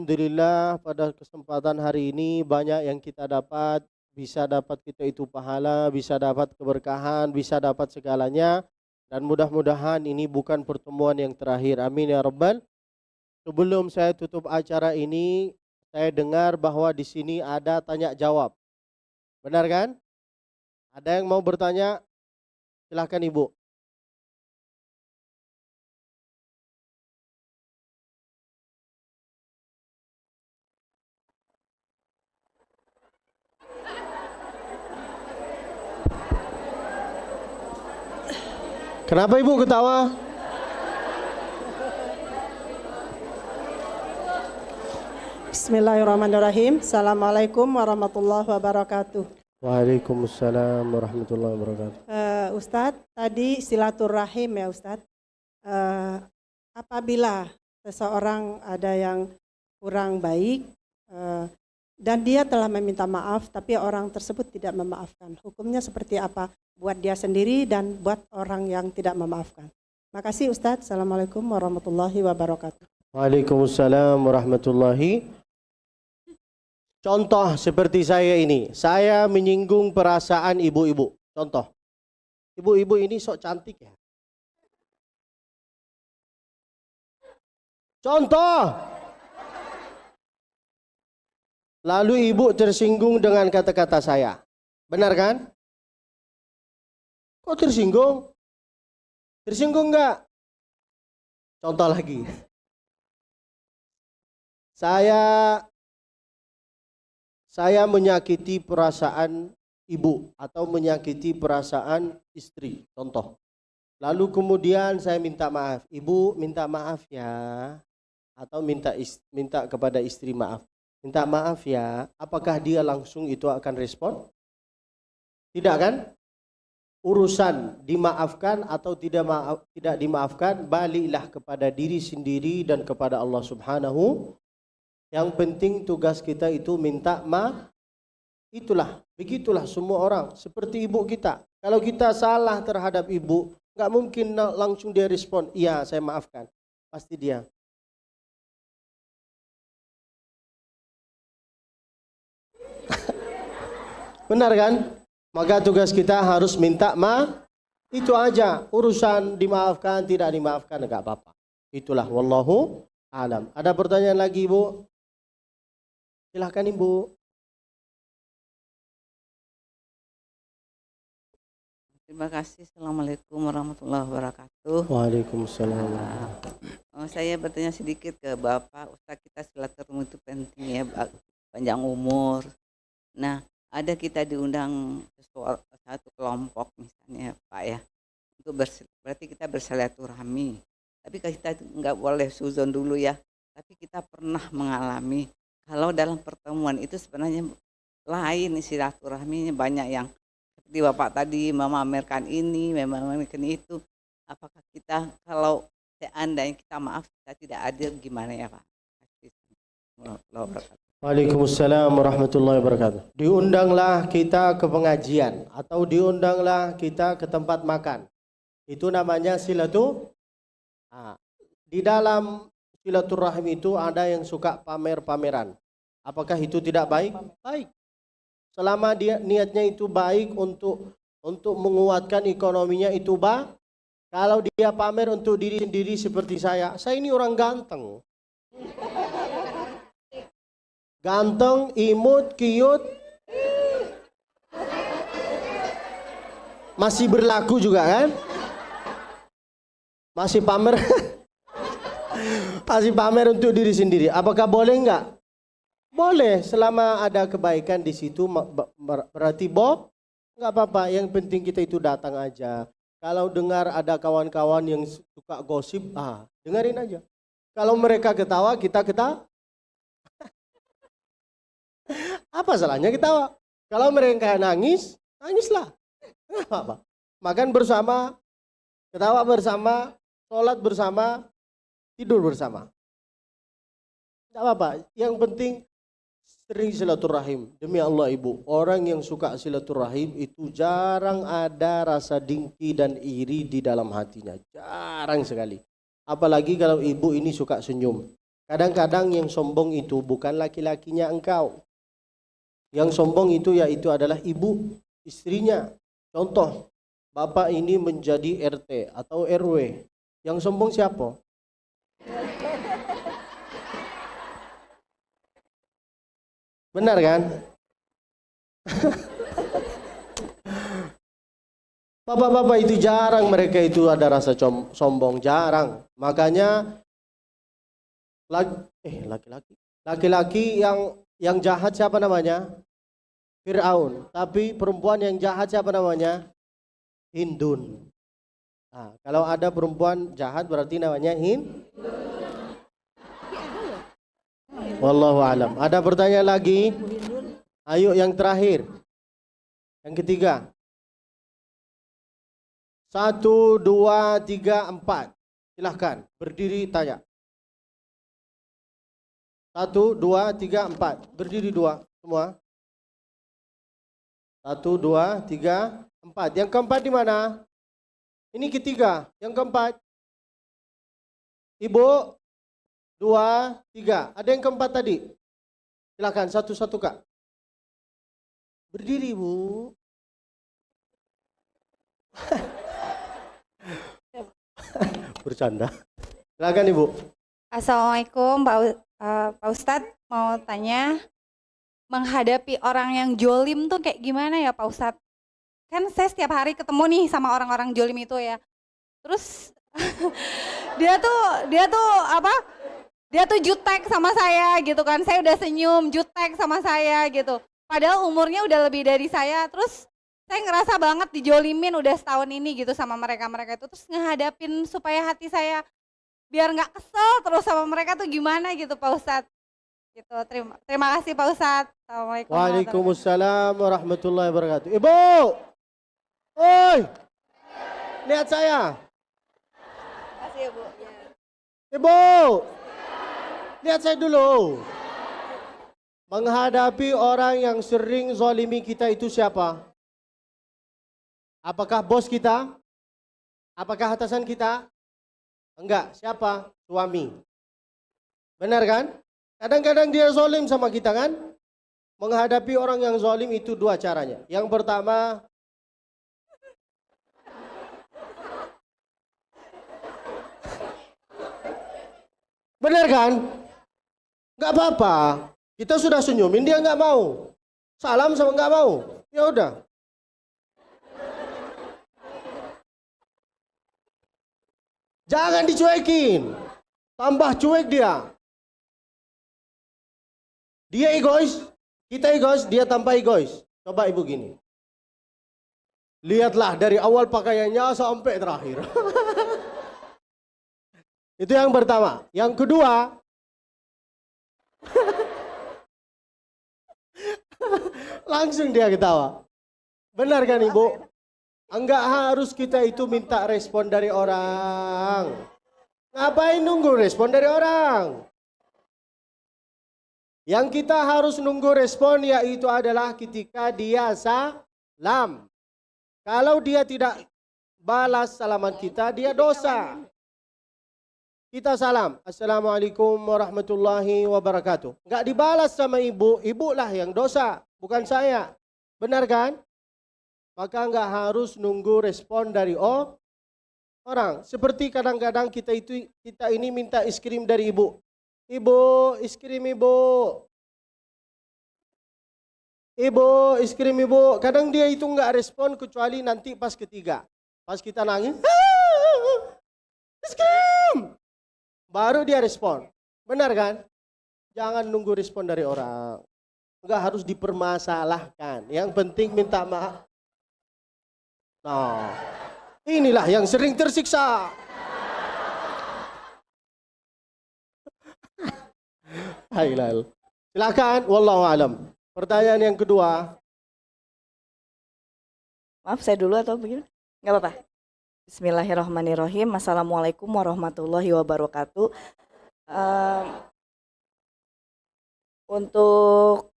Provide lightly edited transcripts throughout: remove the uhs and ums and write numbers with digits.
Alhamdulillah pada kesempatan hari ini banyak yang kita dapat, bisa dapat kita itu pahala, bisa dapat keberkahan, bisa dapat segalanya. Dan mudah-mudahan ini bukan pertemuan yang terakhir. Amin ya Rabbal. Sebelum saya tutup acara ini, saya dengar bahwa di sini ada tanya jawab. Benar kan? Ada yang mau bertanya? Silahkan Ibu. Kenapa Ibu ketawa? Bismillahirrahmanirrahim. Assalamualaikum warahmatullahi wabarakatuh. Waalaikumsalam warahmatullahi wabarakatuh. Ustadz, tadi silaturahim ya Ustadz. Apabila seseorang ada yang kurang baik dan dia telah meminta maaf tapi orang tersebut tidak memaafkan, hukumnya seperti apa buat dia sendiri dan buat orang yang tidak memaafkan? Makasih Ustadz. Assalamualaikum warahmatullahi wabarakatuh. Waalaikumsalam warahmatullahi. Contoh seperti saya ini, saya menyinggung perasaan ibu-ibu. Contoh, ibu-ibu ini sok cantik ya. Contoh, lalu ibu tersinggung dengan kata-kata saya. Benar kan? Kok tersinggung? Tersinggung enggak? Contoh lagi. Saya menyakiti perasaan ibu atau menyakiti perasaan istri, contoh. Lalu kemudian saya minta maaf, ibu minta maaf ya, atau minta kepada istri maaf. Minta maaf ya, apakah dia langsung itu akan respon? Tidak kan? Urusan dimaafkan atau tidak dimaafkan, baliklah kepada diri sendiri dan kepada Allah Subhanahu. Yang penting tugas kita itu minta maaf. Itulah, begitulah semua orang. Seperti ibu kita. Kalau kita salah terhadap ibu, nggak mungkin langsung dia respon, iya saya maafkan. Pasti dia. Benar kan? Maka tugas kita harus minta maaf. Itu aja. Urusan dimaafkan, tidak dimaafkan, nggak apa-apa. Itulah, wallahu a'lam. Ada pertanyaan lagi Ibu? Silahkan Ibu. Terima kasih. Assalamualaikum warahmatullahi wabarakatuh. Waalaikumsalam. Saya bertanya sedikit ke Bapak. Ustaz, kita silaturahmi itu penting ya, panjang umur. Nah, ada kita diundang satu kelompok misalnya Pak ya, untuk berarti kita bersilaturahmi. Tapi kita nggak boleh suzon dulu ya. Tapi kita pernah mengalami kalau dalam pertemuan itu sebenarnya lain silaturahminya, banyak yang seperti Bapak tadi memamerkan ini, memamerkan itu. Apakah kita kalau seandainya kita maaf kita tidak adil gimana ya Pak? Waalaikumsalam warahmatullahi wabarakatuh. Diundanglah kita ke pengajian atau diundanglah kita ke tempat makan. Itu namanya silaturahmi. Di dalam silaturahim itu ada yang suka pamer-pameran. Apakah itu tidak baik? Baik. Selama dia niatnya itu baik untuk menguatkan ekonominya itu baik. Kalau dia pamer untuk diri sendiri seperti saya ini orang ganteng. Ganteng, imut, cute. Masih berlaku juga kan? Masih pamer. Masih pamer untuk diri sendiri. Apakah boleh enggak? Boleh, selama ada kebaikan di situ berarti Bob, enggak apa-apa. Yang penting kita itu datang aja. Kalau dengar ada kawan-kawan yang suka gosip, dengerin aja. Kalau mereka ketawa, kita ketawa. Apa salahnya ketawa? Kalau mereka nangis, nangislah. Enggak apa-apa. Makan bersama, ketawa bersama, sholat bersama, tidur bersama. Tidak apa-apa. Yang penting sering silaturahim. Demi Allah Ibu, orang yang suka silaturahim itu jarang ada rasa dengki dan iri di dalam hatinya. Jarang sekali. Apalagi kalau ibu ini suka senyum. Kadang-kadang yang sombong itu bukan laki-lakinya engkau. Yang sombong itu yaitu adalah ibu, istrinya. Contoh, bapak ini menjadi RT atau RW. Yang sombong siapa? Benar kan? Bapak-bapak itu jarang mereka itu ada rasa sombong, jarang. Makanya laki-laki yang jahat siapa namanya? Fir'aun. Tapi perempuan yang jahat siapa namanya? Hindun. Nah, kalau ada perempuan jahat berarti namanya Wallahu alam. Ada pertanyaan lagi? Ayo yang terakhir. Yang ketiga. 1, 2, 3, 4. Silahkan berdiri tanya. 1, 2, 3, 4. Berdiri 2 semua. 1, 2, 3, 4. Yang keempat di mana? Ini ketiga. Yang keempat. Ibu. 2, 3. Ada yang keempat tadi? Silahkan satu-satu Kak. Berdiri Bu. Bercanda. Silakan Ibu. Assalamualaikum Pak Ustadz, mau tanya, menghadapi orang yang jolim tuh kayak gimana ya Pak Ustadz? Kan saya setiap hari ketemu nih sama orang-orang jolim itu ya. Terus dia tuh apa? Dia tuh jutek sama saya gitu kan. Saya udah senyum, jutek sama saya gitu. Padahal umurnya udah lebih dari saya. Terus saya ngerasa banget dijolimin udah setahun ini gitu sama mereka-mereka itu. Terus ngehadapin supaya hati saya biar nggak kesel terus sama mereka tuh gimana gitu Pak Ustadz. Gitu. Terima kasih Pak Ustadz. Assalamualaikum. Waalaikumsalam warahmatullahi wabarakatuh. Ibu. Oi. Lihat saya. Terima kasih ya Bu. Ibu. Lihat saya dulu. Menghadapi orang yang sering zalimi kita itu siapa? Apakah bos kita? Apakah atasan kita? Enggak. Siapa? Suami. Benar kan? Kadang-kadang dia zalim sama kita kan? Menghadapi orang yang zalim itu dua caranya. Yang pertama, benar kan? Enggak apa-apa. Kita sudah senyumin, dia enggak mau. Salam sama enggak mau. Ya udah. Jangan dicuekin. Tambah cuek dia. Dia egois, kita egois, dia tanpa egois. Coba ibu gini. Lihatlah dari awal pakaiannya sampai terakhir. Itu yang pertama. Yang kedua, langsung dia ketawa. Benar kan ibu? Enggak harus kita itu minta respon dari orang. Ngapain nunggu respon dari orang? Yang kita harus nunggu respon yaitu adalah ketika dia salam. Kalau dia tidak balas salaman kita, dia dosa. Kita salam. Assalamualaikum warahmatullahi wabarakatuh. Enggak dibalas sama ibu, ibulah yang dosa, bukan saya. Benar kan? Maka enggak harus nunggu respon dari orang. Seperti kadang-kadang kita ini minta es krim dari ibu. Ibu, es krim ibu. Ibu, es krim ibu. Kadang dia itu enggak respon kecuali nanti pas ketiga. Pas kita nangis, es krim. Baru dia respon. Benar kan? Jangan nunggu respon dari orang. Enggak harus dipermasalahkan. Yang penting minta maaf. Nah, inilah yang sering tersiksa. Hailal. Silakan, wallahu alam. Pertanyaan yang kedua. Maaf, saya dulu atau begini? Enggak apa-apa. Bismillahirrahmanirrahim. Assalamualaikum warahmatullahi wabarakatuh. Untuk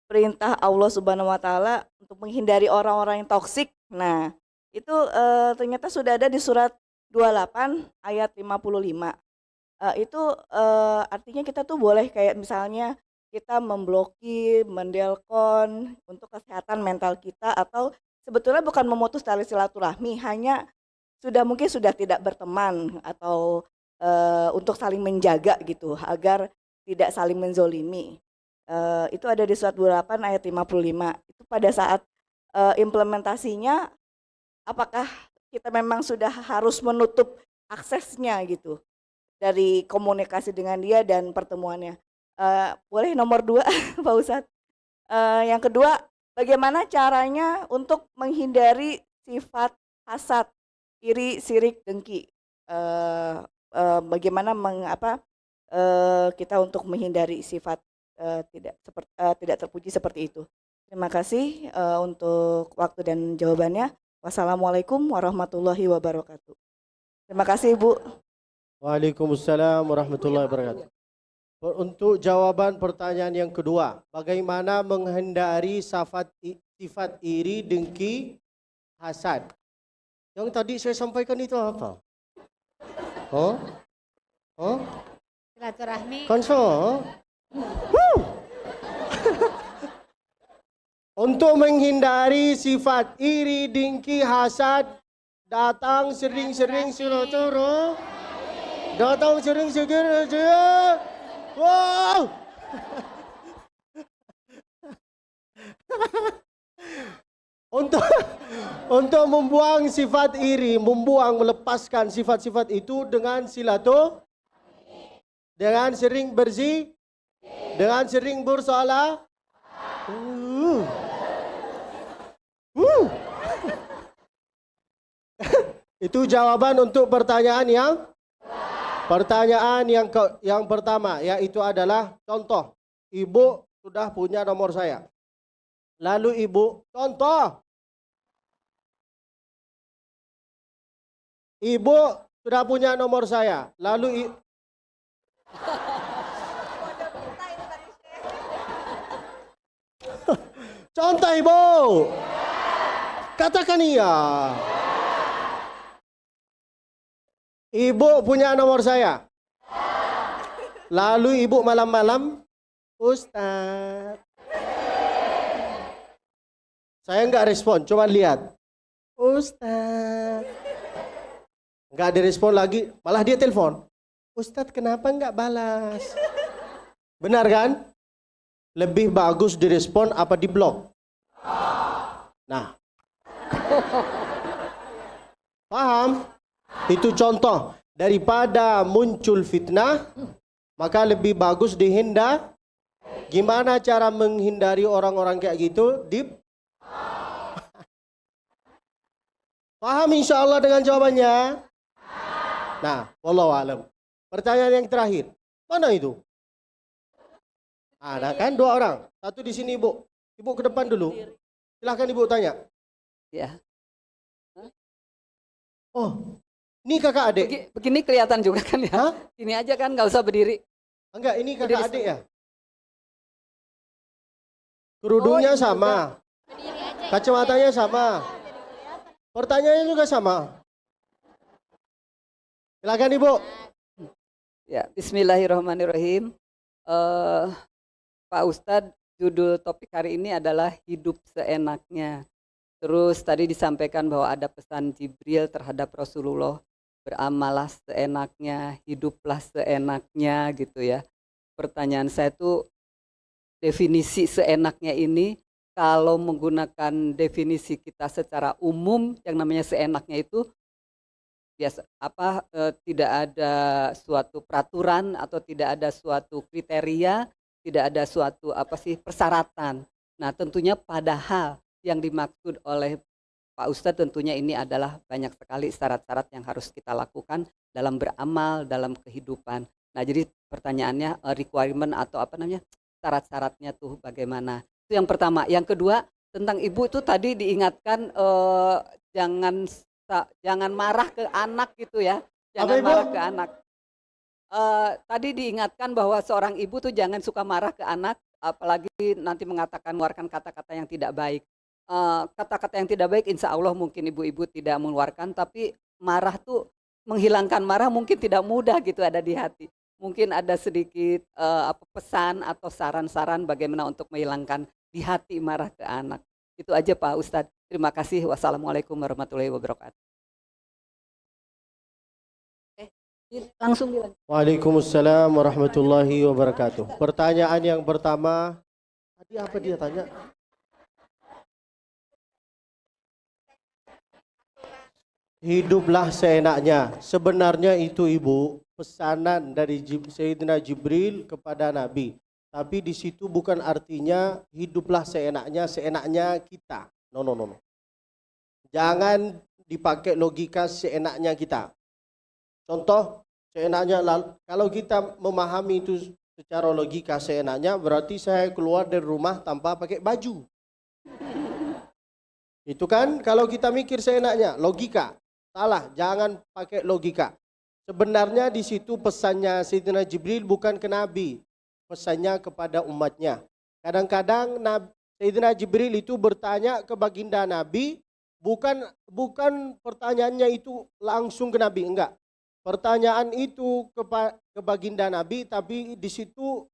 perintah Allah Subhanahu wa taala untuk menghindari orang-orang yang toksik. Nah, itu ternyata sudah ada di surat 28 ayat 55. Itu artinya kita tuh boleh kayak misalnya kita memblokir, mendelkon untuk kesehatan mental kita, atau sebetulnya bukan memutus tali silaturahmi, hanya mungkin sudah tidak berteman, atau untuk saling menjaga gitu agar tidak saling menzolimi. Itu ada di surat 28 ayat 55. Itu pada saat implementasinya, apakah kita memang sudah harus menutup aksesnya gitu dari komunikasi dengan dia dan pertemuannya. Boleh nomor 2 Pak Ustadz. Yang kedua, bagaimana caranya untuk menghindari sifat hasad, iri, sirik, dengki. Bagaimana kita untuk menghindari sifat tidak terpuji seperti itu. Terima kasih untuk waktu dan jawabannya. Wassalamualaikum warahmatullahi wabarakatuh. Terima kasih Ibu. Waalaikumsalam warahmatullahi wabarakatuh. Untuk jawaban pertanyaan yang kedua, bagaimana menghindari sifat iri, dengki, hasad? Yang tadi saya sampaikan itu apa? Oh? Oh? Silaturahmi. Konso? Untuk menghindari sifat iri, dengki, hasad, datang sering-sering silaturahmi. Datang sering-sering saja. Wow! Untuk membuang sifat iri, melepaskan sifat-sifat itu dengan dengan sering dengan sering bersolat. Itu jawaban untuk pertanyaan yang pertama, yaitu adalah contoh. Ibu sudah punya nomor saya. Lalu ibu contoh. Ibu sudah punya nomor saya. Lalu contoh ibu. Katakan iya. Ibu punya nomor saya. Lalu ibu malam-malam, Ustaz. Saya enggak respon, cuma lihat. Ustaz. Enggak direspon lagi, malah dia telepon. Ustaz kenapa enggak balas? Benar kan? Lebih bagus direspon apa diblok? Nah. Paham? Itu contoh. Daripada muncul fitnah, maka lebih bagus dihindar. Gimana cara menghindari orang-orang kayak gitu? Paham insya Allah dengan jawabannya? Nah, wallahu alam. Pertanyaan yang terakhir. Mana itu? Ada kan 2 orang. Satu di sini ibu. Ibu ke depan dulu. Silahkan ibu tanya. Ya. Oh, ini kakak adik. Begini kelihatan juga kan ya. Hah? Ini aja kan nggak usah berdiri. Enggak, ini kakak Berdiri adik ya? Kerudungnya Oh, ini sama. Kacamatanya sama. Pertanyaannya juga sama. Silakan ibu. Ya, Bismillahirrahmanirrahim. Pak Ustadz, judul topik hari ini adalah hidup seenaknya. Terus tadi disampaikan bahwa ada pesan Jibril terhadap Rasulullah, beramalah seenaknya, hiduplah seenaknya gitu ya. Pertanyaan saya tuh, definisi seenaknya ini kalau menggunakan definisi kita secara umum, yang namanya seenaknya itu tidak ada suatu peraturan atau tidak ada suatu kriteria, tidak ada suatu persyaratan. Nah, tentunya padahal yang dimaksud oleh Pak Ustadz tentunya ini adalah banyak sekali syarat-syarat yang harus kita lakukan dalam beramal, dalam kehidupan. Nah, jadi pertanyaannya requirement atau syarat-syaratnya tuh bagaimana? Itu yang pertama. Yang kedua, tentang ibu itu tadi diingatkan jangan marah ke anak gitu ya. Jangan marah ke anak. Tadi diingatkan bahwa seorang ibu tuh jangan suka marah ke anak, apalagi nanti mengeluarkan kata-kata yang tidak baik. Kata-kata yang tidak baik insya Allah mungkin ibu-ibu tidak mengeluarkan, tapi marah tuh menghilangkan marah mungkin tidak mudah gitu ada di hati. Mungkin ada sedikit pesan atau saran-saran bagaimana untuk menghilangkan di hati marah ke anak. Itu aja Pak Ustadz. Terima kasih. Wassalamualaikum warahmatullahi wabarakatuh. Langsung bilang. Waalaikumsalam warahmatullahi wabarakatuh. Pertanyaan yang pertama, tadi apa dia tanya? Hiduplah seenaknya. Sebenarnya itu Ibu, pesanan dari Sayyidina Jibril kepada Nabi. Tapi di situ bukan artinya hiduplah seenaknya, seenaknya kita. No. Jangan dipakai logika seenaknya kita. Contoh, seenaknya, kalau kita memahami itu secara logika seenaknya, berarti saya keluar dari rumah tanpa pakai baju. Itu kan kalau kita mikir seenaknya, logika. Salah, jangan pakai logika. Sebenarnya di situ pesannya Sayyidina Jibril bukan ke Nabi, pesannya kepada umatnya. Kadang-kadang Sayyidina Jibril itu bertanya ke baginda Nabi, bukan pertanyaannya itu langsung ke Nabi, enggak. Pertanyaan itu ke baginda Nabi, tapi di situ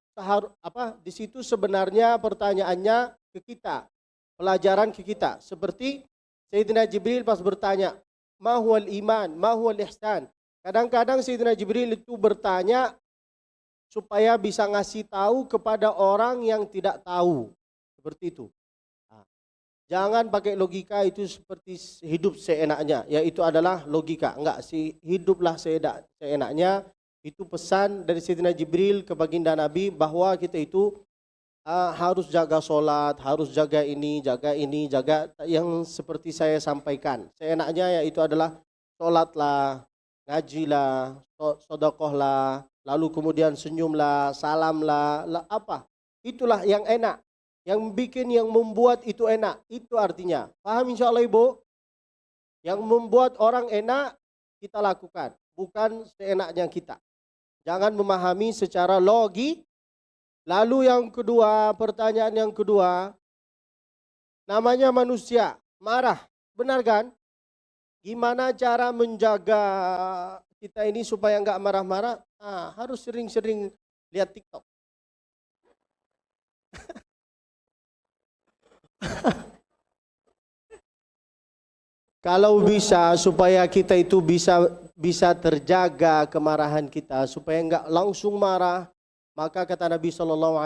di situ sebenarnya pertanyaannya ke kita, pelajaran ke kita. Seperti Sayyidina Jibril pas bertanya, ma huwal iman, ma huwal ihsan. Kadang-kadang Sayyidina Jibril itu bertanya supaya bisa ngasih tahu kepada orang yang tidak tahu. Seperti itu. Jangan pakai logika itu seperti hidup seenaknya, yaitu adalah logika. Enggak, hiduplah seenaknya. Itu pesan dari Sayyidina Jibril ke baginda Nabi bahwa kita itu harus jaga sholat, harus jaga ini, jaga yang seperti saya sampaikan. Seenaknya yaitu adalah sholatlah, ngajilah, sodakohlah, lalu kemudian senyumlah, salamlah, apa? Itulah yang enak. Yang bikin, yang membuat itu enak. Itu artinya. Paham insya Allah Ibu? Yang membuat orang enak, kita lakukan. Bukan seenaknya kita. Jangan memahami secara logi. Lalu yang kedua, pertanyaan yang kedua. Namanya manusia, marah. Benar kan? Gimana cara menjaga kita ini supaya enggak marah-marah? Harus sering-sering lihat TikTok. Kalau bisa supaya kita itu bisa terjaga kemarahan kita supaya enggak langsung marah, maka kata Nabi SAW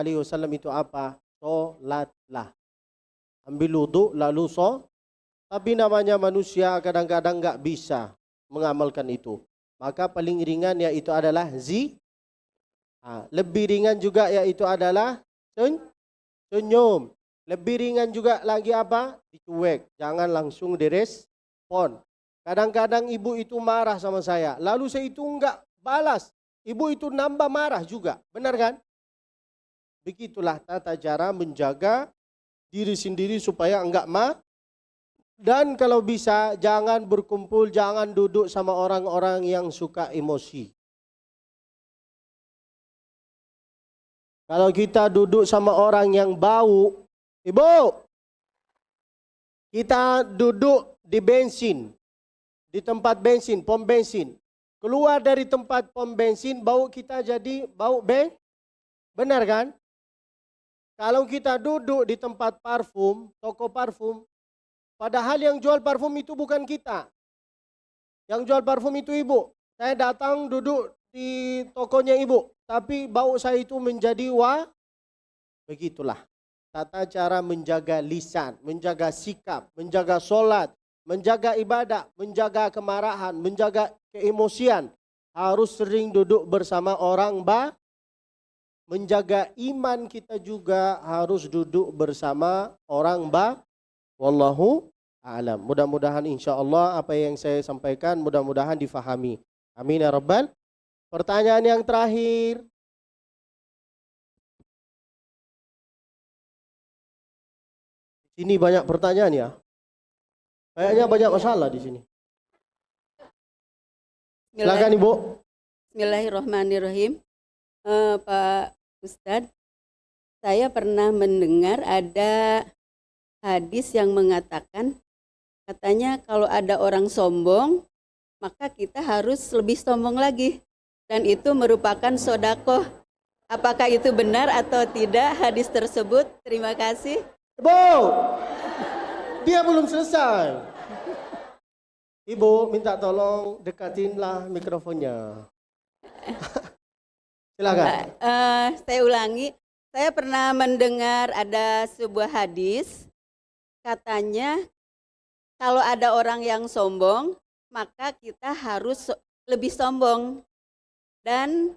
itu apa? Sholatlah. Ambil wudu lalu tapi namanya manusia kadang-kadang enggak bisa mengamalkan itu. Maka paling ringan yaitu adalah lebih ringan juga yaitu adalah senyum. Lebih ringan juga lagi apa? Dicuek. Jangan langsung direspon. Kadang-kadang ibu itu marah sama saya. Lalu saya itu enggak balas. Ibu itu nambah marah juga. Benar kan? Begitulah tata cara menjaga diri sendiri supaya enggak Dan kalau bisa jangan berkumpul, jangan duduk sama orang-orang yang suka emosi. Kalau kita duduk sama orang yang bau, Ibu, kita duduk di bensin, di tempat bensin, pom bensin. Keluar dari tempat pom bensin, bau kita jadi bau benar kan? Kalau kita duduk di tempat parfum, toko parfum, padahal yang jual parfum itu bukan kita. Yang jual parfum itu ibu. Saya datang duduk di tokonya ibu, tapi bau saya itu menjadi begitulah. Tata cara menjaga lisan, menjaga sikap, menjaga sholat, menjaga ibadah, menjaga kemarahan, menjaga keemosian. Harus sering duduk bersama orang menjaga iman kita juga harus duduk bersama orang Wallahu a'lam. Mudah-mudahan insya Allah apa yang saya sampaikan mudah-mudahan difahami. Amin ya Rabbal. Pertanyaan yang terakhir. Ini banyak pertanyaan ya. Kayaknya banyak masalah di sini. Silakan Ibu. Bismillahirrahmanirrahim. Pak Ustadz, saya pernah mendengar ada hadis yang mengatakan, katanya kalau ada orang sombong, maka kita harus lebih sombong lagi. Dan itu merupakan sodakoh. Apakah itu benar atau tidak hadis tersebut? Terima kasih. Ibu, dia belum selesai. Ibu minta tolong dekatinlah mikrofonnya. Silakan. Saya ulangi, saya pernah mendengar ada sebuah hadis, katanya kalau ada orang yang sombong, maka kita harus lebih sombong. Dan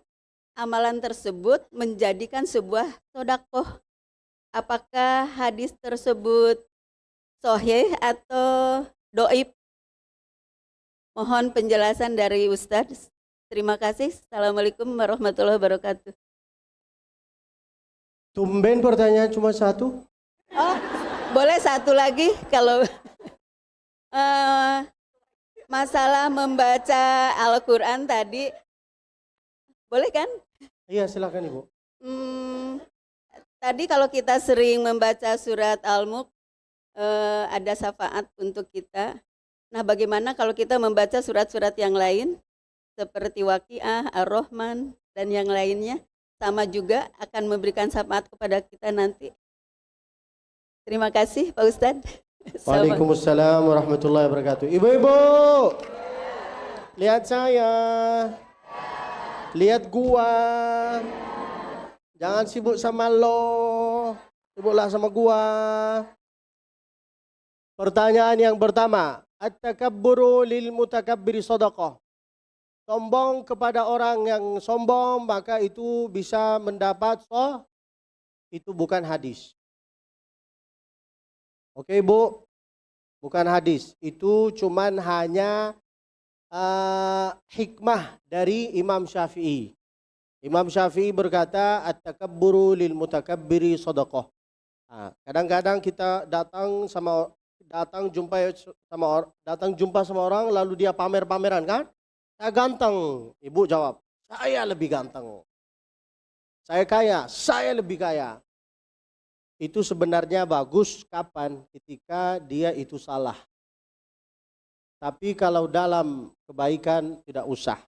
amalan tersebut menjadikan sebuah sodakoh. Apakah hadis tersebut sahih atau doib? Mohon penjelasan dari Ustadz. Terima kasih. Assalamualaikum warahmatullahi wabarakatuh. Tumben pertanyaan cuma satu. Oh, boleh satu lagi kalau masalah membaca Al-Quran tadi, boleh kan? Iya, silakan Ibu. Tadi kalau kita sering membaca surat Al-Mulk, ada syafaat untuk kita. Nah, bagaimana kalau kita membaca surat-surat yang lain seperti Waqiah, Ar-Rahman, dan yang lainnya, sama juga akan memberikan syafaat kepada kita nanti. Terima kasih Pak Ustadz. Waalaikumsalam warahmatullahi wabarakatuh. Ibu-ibu, lihat saya, lihat gua. Jangan sibuk sama lo, sibuklah sama gua. Pertanyaan yang pertama, at-takabburu lil mutakabbiri sadaqah. Sombong kepada orang yang sombong, maka itu bisa mendapat itu bukan hadis. Oke Ibu, bukan hadis. Itu cuman hanya hikmah dari Imam Syafi'i. Imam Syafi'i berkata, at-takabburu lil mutakabbiri sadaqah. Kadang-kadang kita datang jumpa sama orang lalu dia pamer-pameran kan? Saya ganteng. Ibu jawab, saya lebih ganteng. Saya kaya, saya lebih kaya. Itu sebenarnya bagus kapan? Ketika dia itu salah. Tapi kalau dalam kebaikan tidak usah.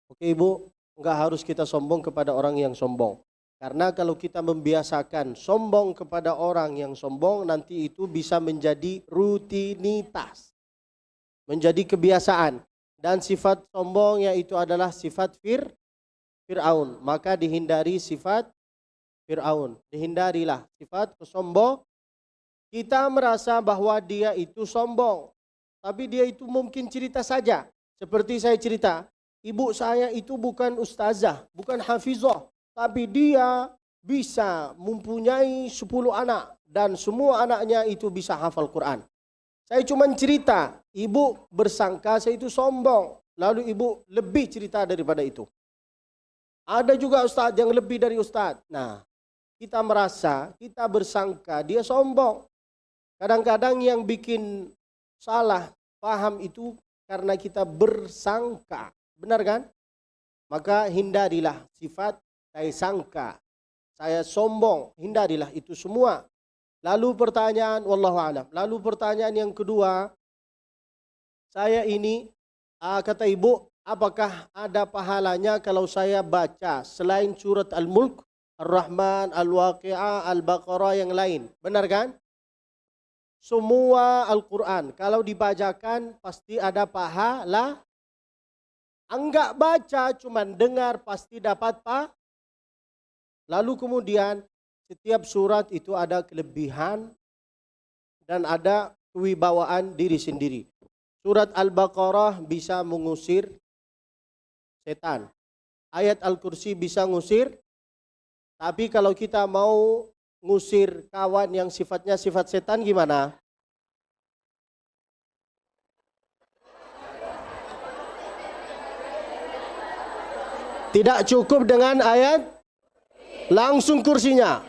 Oke Ibu, enggak harus kita sombong kepada orang yang sombong. Karena kalau kita membiasakan sombong kepada orang yang sombong, nanti itu bisa menjadi rutinitas. Menjadi kebiasaan. Dan sifat sombong yaitu adalah sifat Fir'aun. Maka dihindari sifat Fir'aun. Dihindarilah sifat sombong. Kita merasa bahwa dia itu sombong. Tapi dia itu mungkin cerita saja. Seperti saya cerita, ibu saya itu bukan ustazah, bukan hafizah. Tapi dia bisa mempunyai 10 anak. Dan semua anaknya itu bisa hafal Quran. Saya cuma cerita, ibu bersangka saya itu sombong. Lalu ibu lebih cerita daripada itu. Ada juga ustaz yang lebih dari ustaz. Nah, kita merasa, kita bersangka dia sombong. Kadang-kadang yang bikin salah paham itu karena kita bersangka. Benar kan? Maka hindarilah sifat saya sangka, saya sombong. Hindarilah itu semua. Lalu pertanyaan, wallahu a'lam. Lalu pertanyaan yang kedua, saya ini, kata ibu, apakah ada pahalanya kalau saya baca selain surat Al-Mulk, Ar-Rahman, Al-Waqi'ah, Al-Baqarah yang lain? Benar kan? Semua Al-Quran, kalau dibacakan pasti ada pahala. Enggak baca, cuman dengar pasti dapat Lalu kemudian setiap surat itu ada kelebihan dan ada kewibawaan diri sendiri. Surat Al-Baqarah bisa mengusir setan. Ayat Al-Kursi bisa ngusir. Tapi kalau kita mau ngusir kawan yang sifatnya sifat setan gimana? Tidak cukup dengan ayat, langsung kursinya.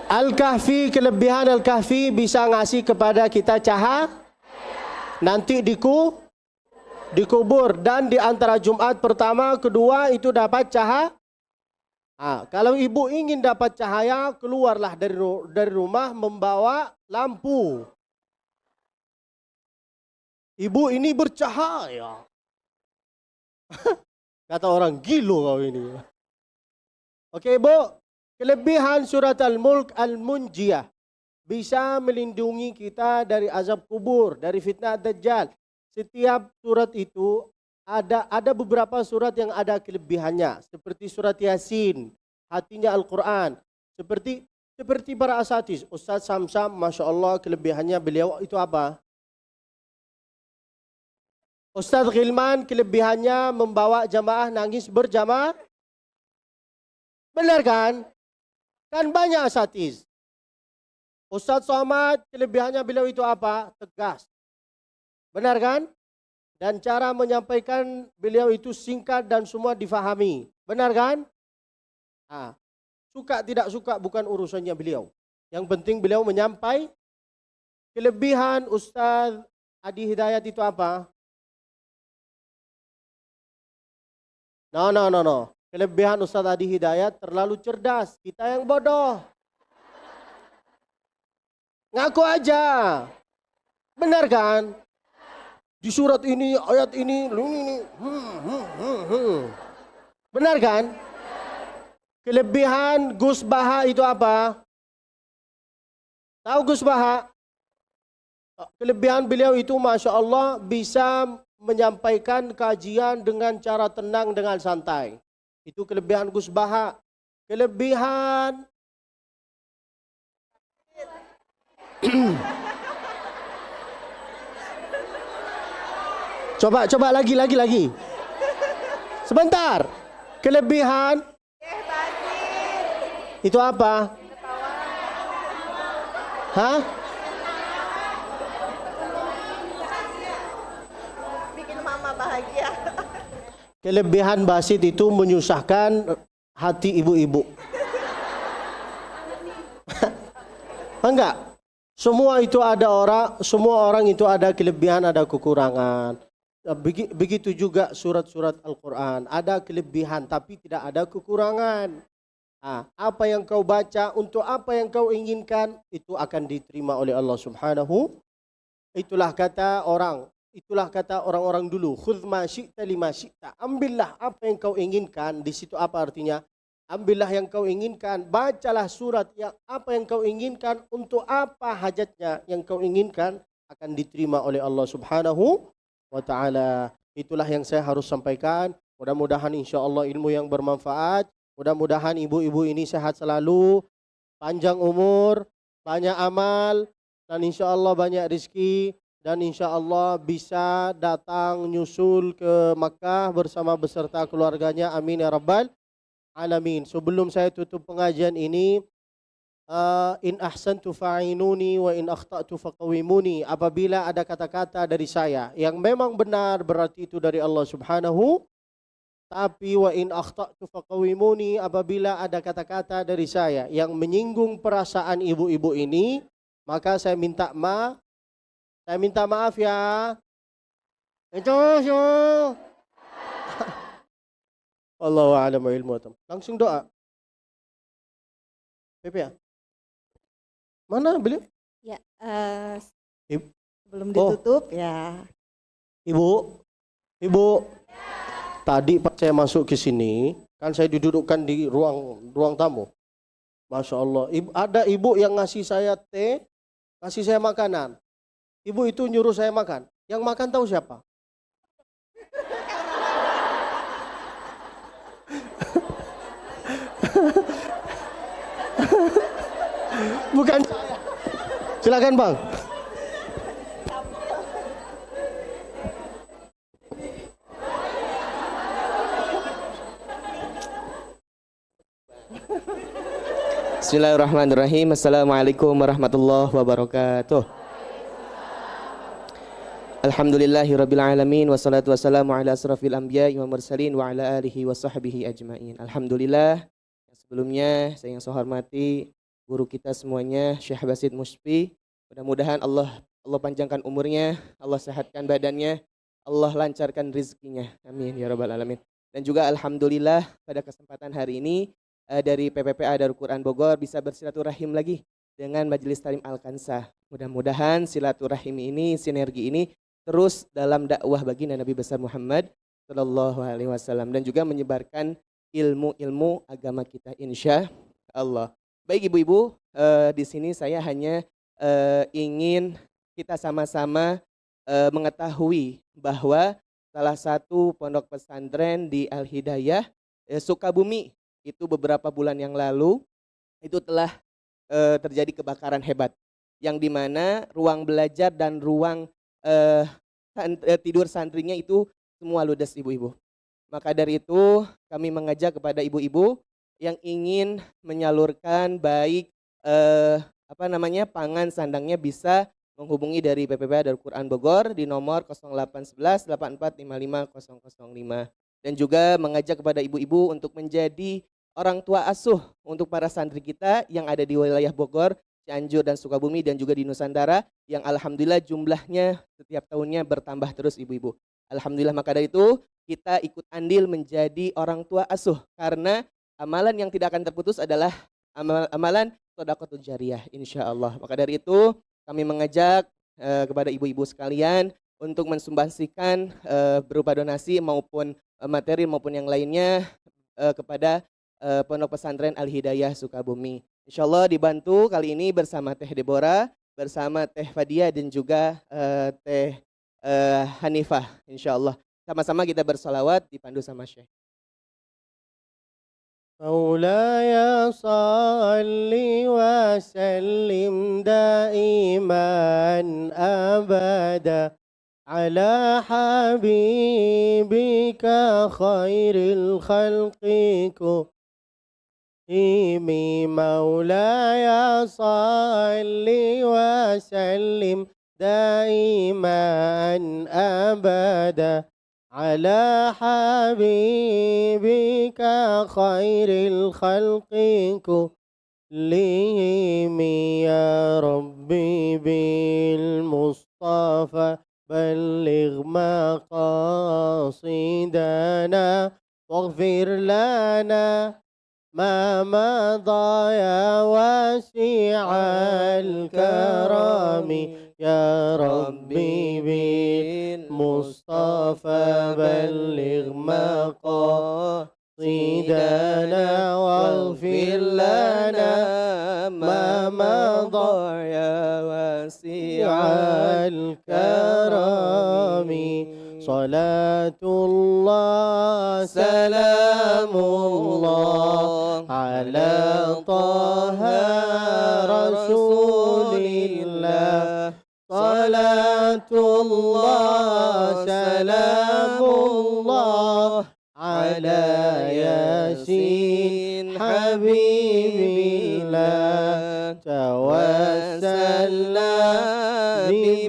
Al-Kahfi, kelebihan Al-Kahfi bisa ngasih kepada kita cahaya. Nanti dikubur. Dan di antara Jumat pertama, kedua itu dapat cahaya. Kalau ibu ingin dapat cahaya, keluarlah dari rumah membawa lampu. Ibu ini bercahaya. Kata orang, gila kau ini. Oke ibu, kelebihan surat Al-Mulk Al-Munjiyah. Bisa melindungi kita dari azab kubur, dari fitnah Dajjal. Setiap surat itu ada beberapa surat yang ada kelebihannya. Seperti surat Yasin, hatinya Al-Quran. Seperti para asatis. Ustaz Samsam, Masya Allah kelebihannya beliau itu apa? Ustaz Ghilman kelebihannya membawa jamaah nangis berjamaah. Benar kan? Kan banyak asatis. Ustaz Somad kelebihannya beliau itu apa? Tegas. Benar kan? Dan cara menyampaikan beliau itu singkat dan semua difahami. Benar kan? Suka tidak suka bukan urusannya beliau. Yang penting beliau menyampaikan. Kelebihan Ustaz Adi Hidayat itu apa? No. Kelebihan Ustaz Adi Hidayat terlalu cerdas. Kita yang bodoh. Ngaku aja. Benar kan? Di surat ini, ayat ini. Benar kan? Kelebihan Gus Baha itu apa? Tahu Gus Baha? Kelebihan beliau itu Masya Allah bisa menyampaikan kajian dengan cara tenang, dengan santai. Itu kelebihan Gus Baha. Kelebihan Coba lagi. Sebentar. Kelebihan itu apa? Hah? Bikin mama bahagia. Kelebihan Basit itu menyusahkan hati ibu-ibu. Enggak. Semua orang itu ada kelebihan, ada kekurangan. Begitu juga surat-surat Al-Quran. Ada kelebihan tapi tidak ada kekurangan. Apa yang kau baca, untuk apa yang kau inginkan, itu akan diterima oleh Allah Subhanahu. Itulah kata orang-orang dulu. Khudh ma syi'ta lima syi'ta. Ambillah apa yang kau inginkan. Di situ apa artinya? Ambillah yang kau inginkan. Bacalah surat yang apa yang kau inginkan. Untuk apa hajatnya yang kau inginkan akan diterima oleh Allah Subhanahu wa ta'ala. Itulah yang saya harus sampaikan. Mudah-mudahan insya Allah ilmu yang bermanfaat. Mudah-mudahan ibu-ibu ini sehat selalu, panjang umur, banyak amal, dan insya Allah banyak rezeki, dan insya Allah bisa datang nyusul ke Makkah bersama beserta keluarganya. Amin ya rabbal alamin. Sebelum saya tutup pengajian ini, in ahsantu fa'inuni wa in akhta'tu faqawimuni. Apabila ada kata-kata dari saya yang memang benar, berarti itu dari Allah Subhanahu. Tapi wa in akhta'tu faqawimuni, apabila ada kata-kata dari saya yang menyinggung perasaan ibu-ibu ini, maka saya minta maaf ya. Itu. Wallahu a'lam wa ilmu. Langsung doa. Pepe ya? Mana beliau? Ya, Ibu. sebelum ditutup ya. Ibu. Tadi pas saya masuk ke sini, kan saya didudukkan di ruang tamu. Masya Allah, ada ibu yang ngasih saya teh, ngasih saya makanan. Ibu itu nyuruh saya makan. Yang makan tahu siapa? Bukan saya. Silakan Bang. Bismillahirrahmanirrahim. Assalamualaikum warahmatullahi wabarakatuh. Alhamdulillahirabbil alamin wassalatu wassalamu ala asrafil anbiya'i wal mursalin wa ala alihi wa sahbihi ajmain. Alhamdulillah. Sebelumnya saya yang saya hormati guru kita semuanya Syekh Basit Mushfi. Mudah-mudahan Allah panjangkan umurnya, Allah sehatkan badannya, Allah lancarkan rezekinya. Amin ya rabbal alamin. Dan juga alhamdulillah pada kesempatan hari ini dari PPPA Darul Quran Bogor bisa bersilaturahim lagi dengan Majelis Talim Al-Kansah. Mudah-mudahan silaturahim ini, sinergi ini terus dalam dakwah baginda Nabi besar Muhammad Sallallahu Alaihi Wasallam dan juga menyebarkan ilmu-ilmu agama kita insya Allah. Baik ibu-ibu, di sini saya hanya ingin kita sama-sama mengetahui bahwa salah satu pondok pesantren di Al Hidayah Sukabumi itu beberapa bulan yang lalu itu telah terjadi kebakaran hebat yang dimana ruang belajar dan ruang tidur santrinya itu semua ludes ibu-ibu. Maka dari itu kami mengajak kepada ibu-ibu yang ingin menyalurkan baik pangan sandangnya bisa menghubungi dari PPPA Darul Quran Bogor di nomor 0811 8455 005 dan juga mengajak kepada ibu-ibu untuk menjadi orang tua asuh untuk para santri kita yang ada di wilayah Bogor, Cianjur dan Sukabumi dan juga di Nusantara yang alhamdulillah jumlahnya setiap tahunnya bertambah terus ibu-ibu. Alhamdulillah, maka dari itu kita ikut andil menjadi orang tua asuh karena amalan yang tidak akan terputus adalah amalan sedekah jariyah insyaallah. Maka dari itu kami mengajak kepada ibu-ibu sekalian untuk mensumbangsikan berupa donasi maupun materi maupun yang lainnya kepada Pondok Pesantren Al Hidayah Sukabumi. Insyaallah dibantu kali ini bersama Teh Deborah, bersama Teh Fadia dan juga Teh Hanifah. Insyaallah sama-sama kita bersolawat dipandu sama Syekh. مولاي صل وسلم دائما أبدا على حبيبك خير الخلق كلهم مولاي صل وسلم دائما أبدا على حبيبك خير الخلق كلهم يا ربي بالمصطفى بلغ مقاصدنا واغفر لنا ما مضى يا واسع الكرم يا ربي بالمصطفى بلغ مقاصدنا واغفر لنا ما مضى يا واسع الكرم صلاة الله سلام الله على طه رسول الله صلاة الله سلام الله على ياسين حبيب الله توسلنا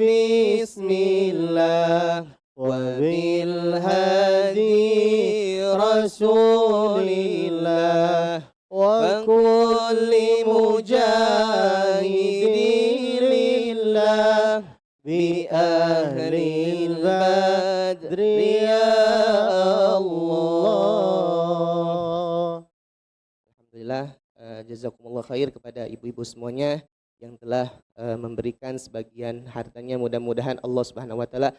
بسم الله وبالهدي رسول الله وكل مجاهد لله بأهل البدر يا Allah. Alhamdulillah, jazakumullah khair kepada ibu-ibu semuanya yang telah memberikan sebagian hartanya. Mudah-mudahan Allah Subhanahu wa taala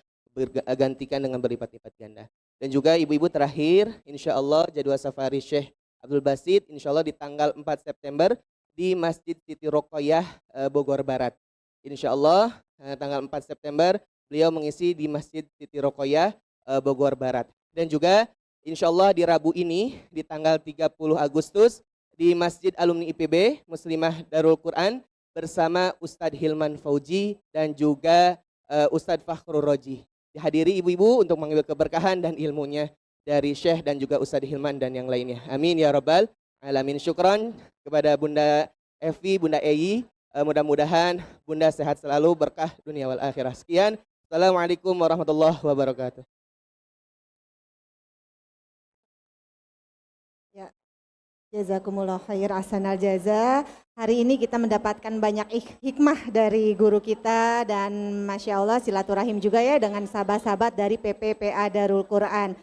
gantikan dengan berlipat-lipat ganda. Dan juga ibu-ibu terakhir, insya Allah jadwal safari Syekh Abdul Basit insya Allah di tanggal 4 September di Masjid Siti Roqoyah Bogor Barat. Insya Allah tanggal 4 September beliau mengisi di Masjid Siti Roqoyah Bogor Barat. Dan juga insya Allah di Rabu ini di tanggal 30 Agustus di Masjid Alumni IPB Muslimah Darul Quran bersama Ustadz Hilman Fauji dan juga Ustadz Fakhrul Roji. Dihadiri ibu-ibu untuk mengambil keberkahan dan ilmunya dari Syekh dan juga Ustadz Hilman dan yang lainnya. Amin ya rabbal alamin. Syukron kepada Bunda Evi, Bunda Eyi. Mudah-mudahan Bunda sehat selalu, berkah dunia wal akhirah. Sekian. Assalamualaikum warahmatullahi wabarakatuh. Ya, jazakumullah khair ahsanal jaza. Hari ini kita mendapatkan banyak hikmah dari guru kita dan Masya Allah silaturahim juga ya dengan sahabat-sahabat dari PPPA Darul Quran.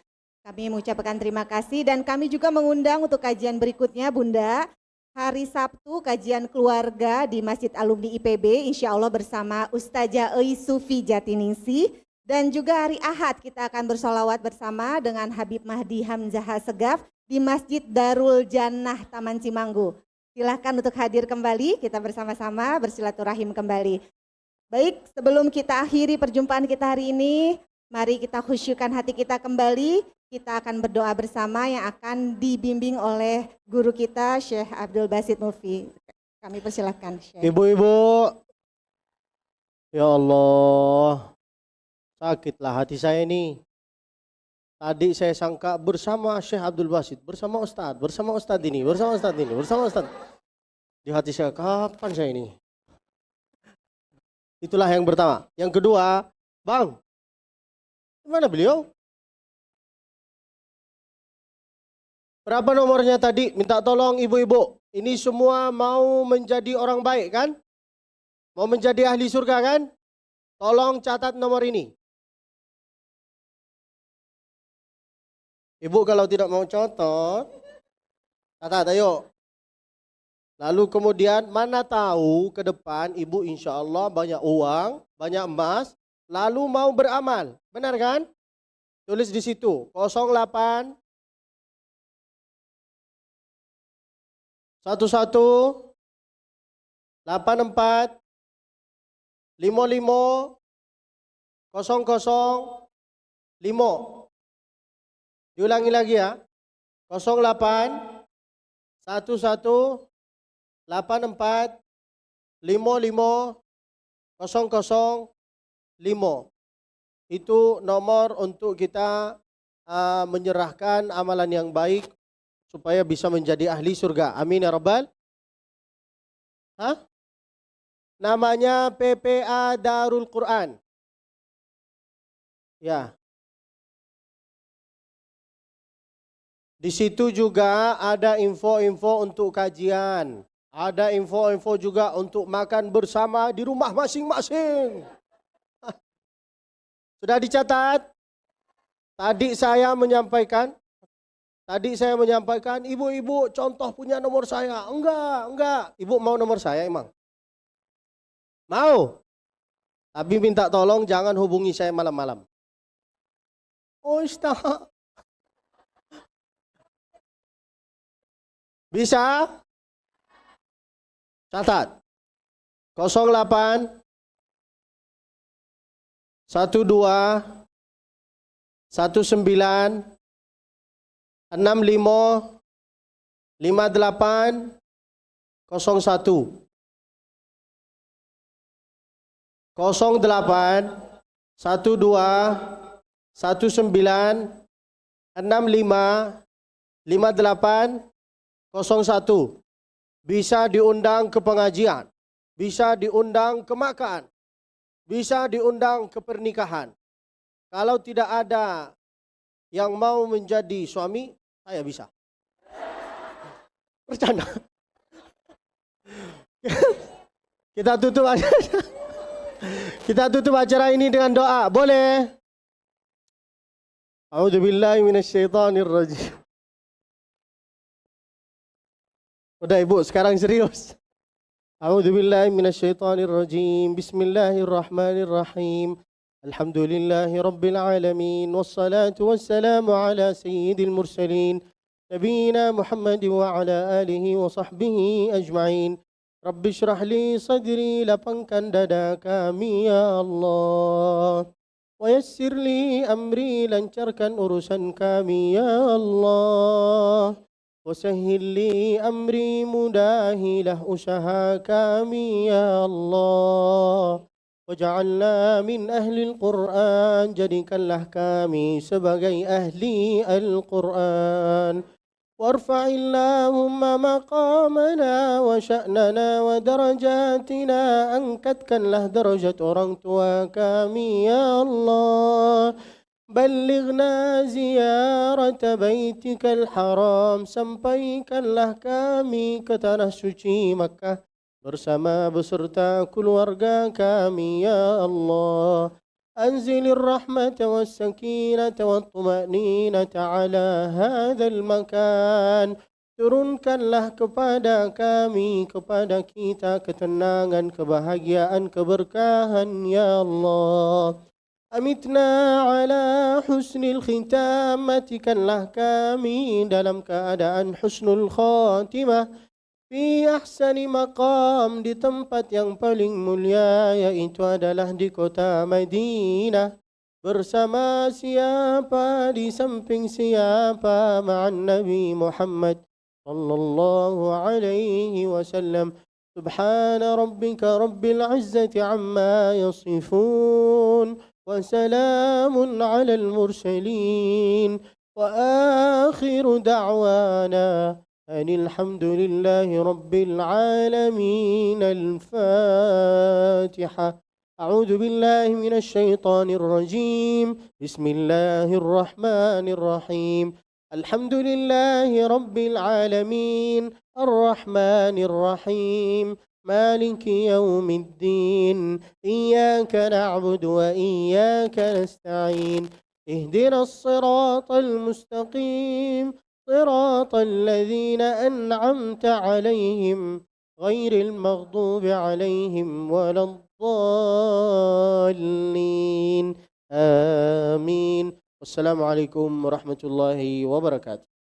Kami mengucapkan terima kasih dan kami juga mengundang untuk kajian berikutnya Bunda. Hari Sabtu kajian keluarga di Masjid Alumni IPB insya Allah bersama Ustazah Ei Sufi Jatiningsih. Dan juga hari Ahad kita akan bersolawat bersama dengan Habib Mahdi Hamzah Segaf di Masjid Darul Jannah Taman Cimanggu. Silahkan untuk hadir kembali, kita bersama-sama bersilaturahim kembali. Baik, sebelum kita akhiri perjumpaan kita hari ini, mari kita khusyukkan hati kita kembali. Kita akan berdoa bersama yang akan dibimbing oleh guru kita Syekh Abdul Basit Mulfi. Kami persilahkan Syekh. Ibu-ibu, ya Allah, sakitlah hati saya ini. Tadi saya sangka bersama Syekh Abdul Basit, bersama Ustadz ini, bersama Ustadz. Di hati saya, kapan saya ini? Itulah yang pertama. Yang kedua, Bang, mana beliau? Berapa nomornya tadi? Minta tolong ibu-ibu. Ini semua mau menjadi orang baik kan? Mau menjadi ahli surga kan? Tolong catat nomor ini. Ibu kalau tidak mau catat, catat ayo. Lalu kemudian mana tahu ke depan ibu insya Allah banyak uang, banyak emas, lalu mau beramal. Benar kan? Tulis di situ 08 11 84 55 00 5. Diulangi lagi ya. 08 11 84 55 00 5. Itu nomor untuk kita menyerahkan amalan yang baik supaya bisa menjadi ahli surga. Amin ya rabbal. Namanya PPA Darul Quran. Ya. Di situ juga ada info-info untuk kajian. Ada info-info juga untuk makan bersama di rumah masing-masing. Sudah dicatat? Tadi saya menyampaikan, ibu-ibu contoh punya nomor saya. Enggak. Ibu mau nomor saya emang? Mau? Tapi minta tolong jangan hubungi saya malam-malam. Oh, Ustaz. Bisa? Catat. 08 12 19 65 58 01 08 12 19 65 58 01. Bisa diundang ke pengajian, bisa diundang ke makan, bisa diundang ke pernikahan. Kalau tidak ada yang mau menjadi suami, saya bisa. Bercanda. Kita tutup aja. Kita tutup acara ini dengan doa. Boleh? A'udzubillahi minasyaitonirrajim. Udah ibu, sekarang serius. A'udzubillahi minasyaitonirrajim. Bismillahirrahmanirrahim. Alhamdulillahi rabbil alamin. Wassalatu wassalamu ala sayyidil mursalin. Nabiina Muhammad wa ala alihi wa sahbihi ajma'in. Rabbi syrah li sadri, lapangkan dada kami ya Allah. Wa yassir li amri, lancarkan urusan kami ya Allah. Wasahhil li amri, mudahilah usaha kami ya Allah. Waj'alna min ahli al-Quran, jadikanlah kami sebagai ahli Al-Quran. Warfa'illahumma maqamana wa sya'nana wa darajatina, angkatkanlah darajat orang tua kami ya Allah. Ballighna ziyarata baitikal haram, sampaikanlah kami ke tanah suci Makkah bersama beserta keluarga kami ya Allah. أنزل الرحمة والسكينة والطمأنينة على هذا المكان. Turunkanlah kepada kami, kepada kita ketenangan, kebahagiaan, keberkahan ya Allah. Amitna ala husnil khitam, matikanlah kami dalam keadaan husnul khatimah. Fi ahsani maqam, di tempat yang paling mulia, yaitu adalah di kota Madinah. Bersama siapa, di samping siapa, ma'an Nabi Muhammad sallallahu alaihi wasallam. Subhana rabbika rabbil izzati amma yasifun. وسلام على المرسلين وآخر دعوانا أن الحمد لله رب العالمين. الفاتحة. أعوذ بالله من الشيطان الرجيم. بسم الله الرحمن الرحيم. الحمد لله رب العالمين الرحمن الرحيم مالك يوم الدين. إياك نعبد وإياك نستعين. اهدنا الصراط المستقيم صراط الذين أنعمت عليهم غير المغضوب عليهم ولا الضالين. آمين. والسلام عليكم ورحمة الله وبركاته.